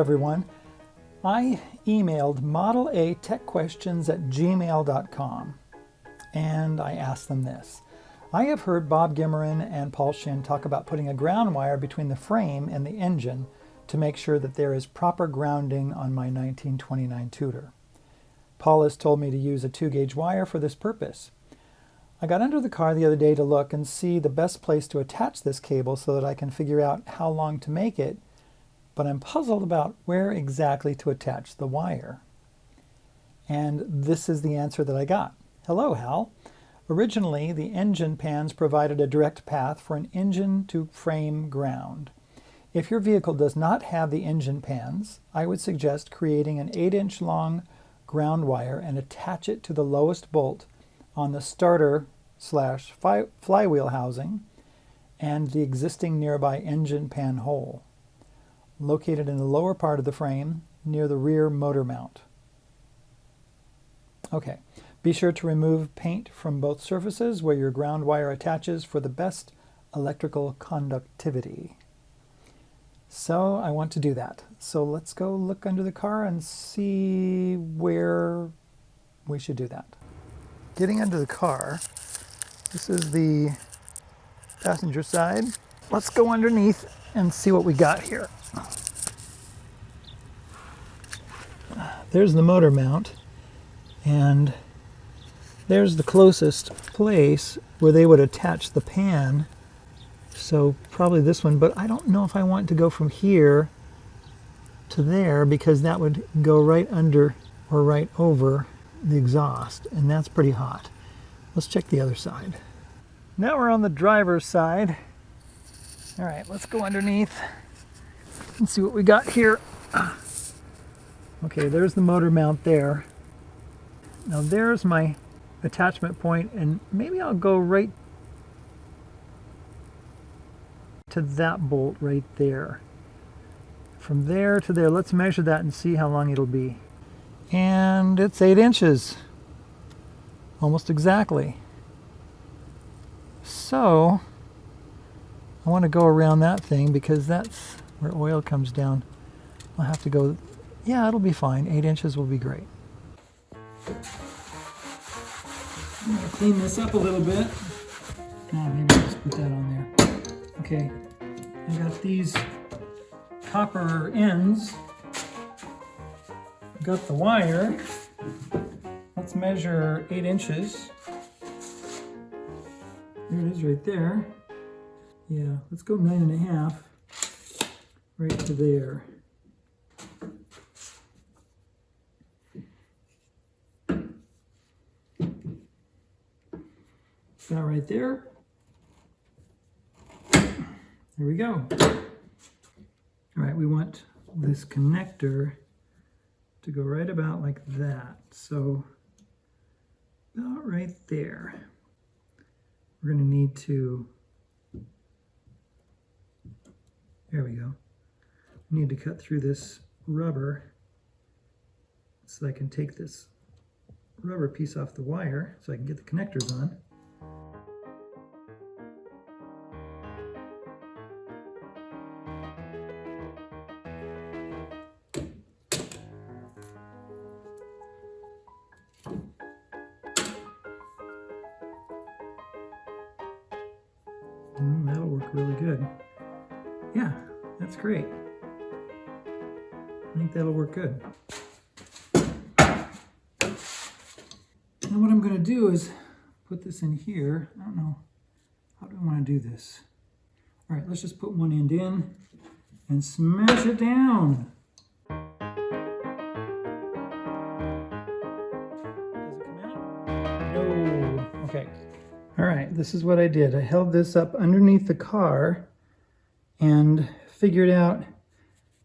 everyone. I emailed modelatechquestions@gmail.com and I asked them this. I have heard Bob Gimmerin and Paul Shin talk about putting a ground wire between the frame and the engine to make sure that there is proper grounding on my 1929 Tudor. Paul has told me to use a 2-gauge wire for this purpose. I got under the car the other day to look and see the best place to attach this cable so that I can figure out how long to make it, but I'm puzzled about where exactly to attach the wire. And this is the answer that I got. Hello, Hal. Originally, the engine pans provided a direct path for an engine to frame ground. If your vehicle does not have the engine pans, I would suggest creating an 8-inch long ground wire and attach it to the lowest bolt on the starter/flywheel housing and the existing nearby engine pan hole, located in the lower part of the frame near the rear motor mount. Okay, be sure to remove paint from both surfaces where your ground wire attaches for the best electrical conductivity. So I want to do that. So let's go look under the car and see where we should do that. Getting under the car, this is the passenger side. Let's go underneath and see what we got here. There's the motor mount, and there's the closest place where they would attach the pan. So probably this one, but I don't know if I want to go from here to there because that would go right under or right over the exhaust, and that's pretty hot. Let's check the other side. Now we're on the driver's side. All right, let's go underneath and see what we got here. Okay, there's the motor mount there. Now there's my attachment point, and maybe I'll go right to that bolt right there. From there to there, let's measure that and see how long it'll be. And it's 8 inches, almost exactly. So I want to go around that thing because that's where oil comes down. I'll have to go, yeah, it'll be fine. 8 inches will be great. I'm going to clean this up a little bit. Oh, maybe I'll just put that on there. Okay, I got these copper ends. Got the wire. Let's measure 8 inches. There it is right there. Yeah, let's go 9.5 right to there. That right there. There we go. All right, we want this connector to go right about like that. So about right there. We're going to need to, there we go. We need to cut through this rubber so I can take this rubber piece off the wire so I can get the connectors on. That'll work really good. Yeah, that's great. I think that'll work good. Now what I'm going to do is put this in here. I don't know, how do I want to do this? All right, let's just put one end in and smash it down. Does it come out? No. Okay. All right, this is what I did. I held this up underneath the car and figured out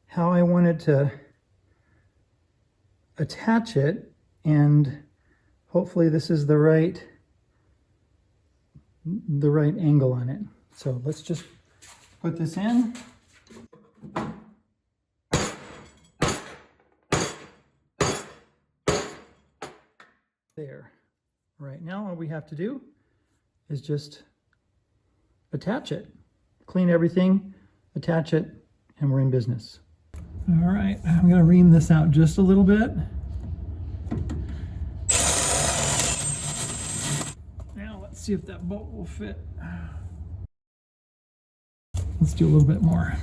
how I wanted to attach it, and hopefully this is the right angle on it. So let's just put this in. There. All right, now all we have to do is just attach it. Clean everything, attach it, and we're in business. All right, I'm gonna ream this out just a little bit. Now let's see if that bolt will fit. Let's do a little bit more.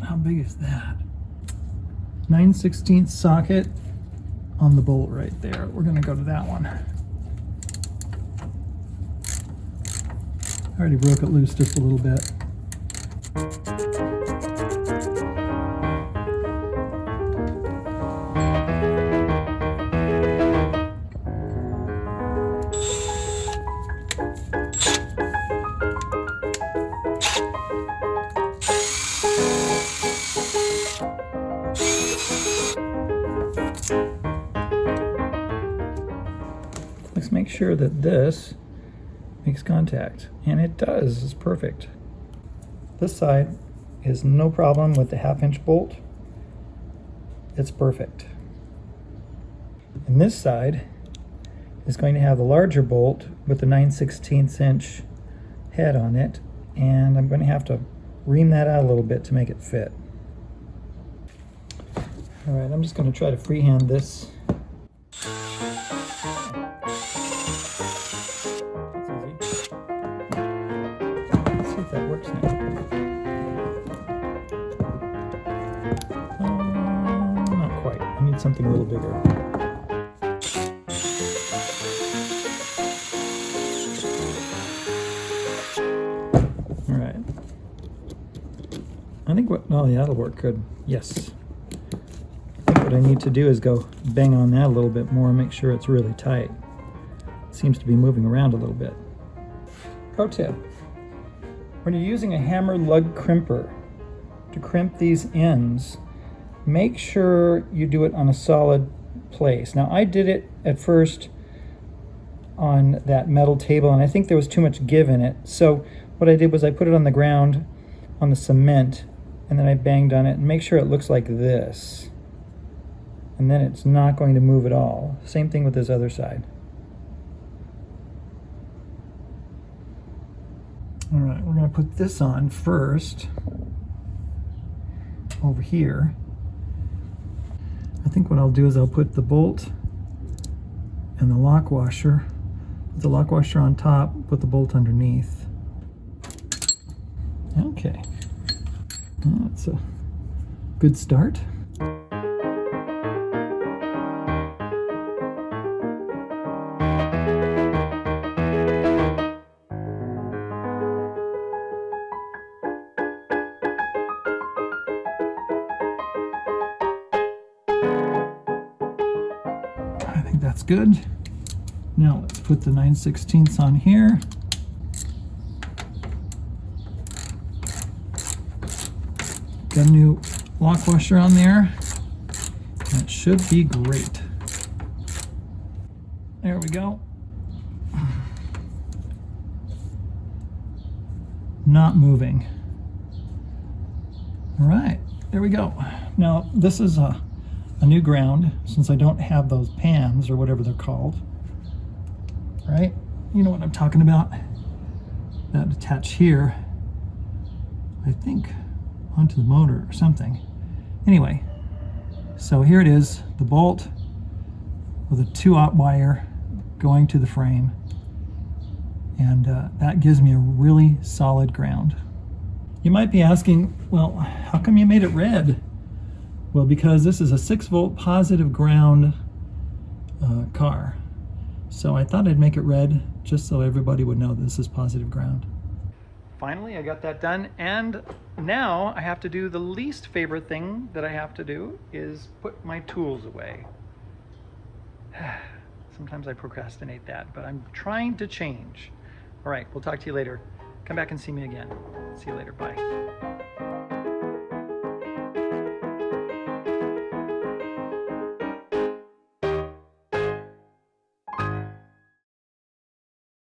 How big is that? 9/16 socket on the bolt right there. We're going to go to that one. I already broke it loose just a little bit. Let's make sure that this makes contact, and it does. It's perfect. This side is no problem with the 1/2" bolt. It's perfect. And this side is going to have the larger bolt with the 9/16" head on it, and I'm going to have to ream that out a little bit to make it fit. All right, I'm just going to try to freehand this. That works now. Not quite. I need something a little bigger. All right. I think oh yeah, that'll work good. Yes. I think what I need to do is go bang on that a little bit more and make sure it's really tight. It seems to be moving around a little bit. Pro tip. When you're using a hammer lug crimper to crimp these ends, make sure you do it on a solid place. Now, I did it at first on that metal table, and I think there was too much give in it. So what I did was I put it on the ground on the cement, and then I banged on it, and make sure it looks like this. And then it's not going to move at all. Same thing with this other side. All right, we're going to put this on first, over here. I think what I'll do is I'll put the bolt and the lock washer, put the lock washer on top, put the bolt underneath. Okay, that's a good start. I think that's good. Now let's put the 9/16 on here. Got a new lock washer on there. That should be great. There we go. Not moving. All right, there we go. Now this is a new ground, since I don't have those pans or whatever they're called, right? You know what I'm talking about. That attach here, I think, onto the motor or something. Anyway, so here it is, the bolt with a 2/0 wire going to the frame, and that gives me a really solid ground. You might be asking, well, how come you made it red? Well, because this is a 6-volt positive ground car. So I thought I'd make it red just so everybody would know this is positive ground. Finally, I got that done, and now I have to do the least favorite thing that I have to do is put my tools away. Sometimes I procrastinate that, but I'm trying to change. All right, we'll talk to you later. Come back and see me again. See you later, bye.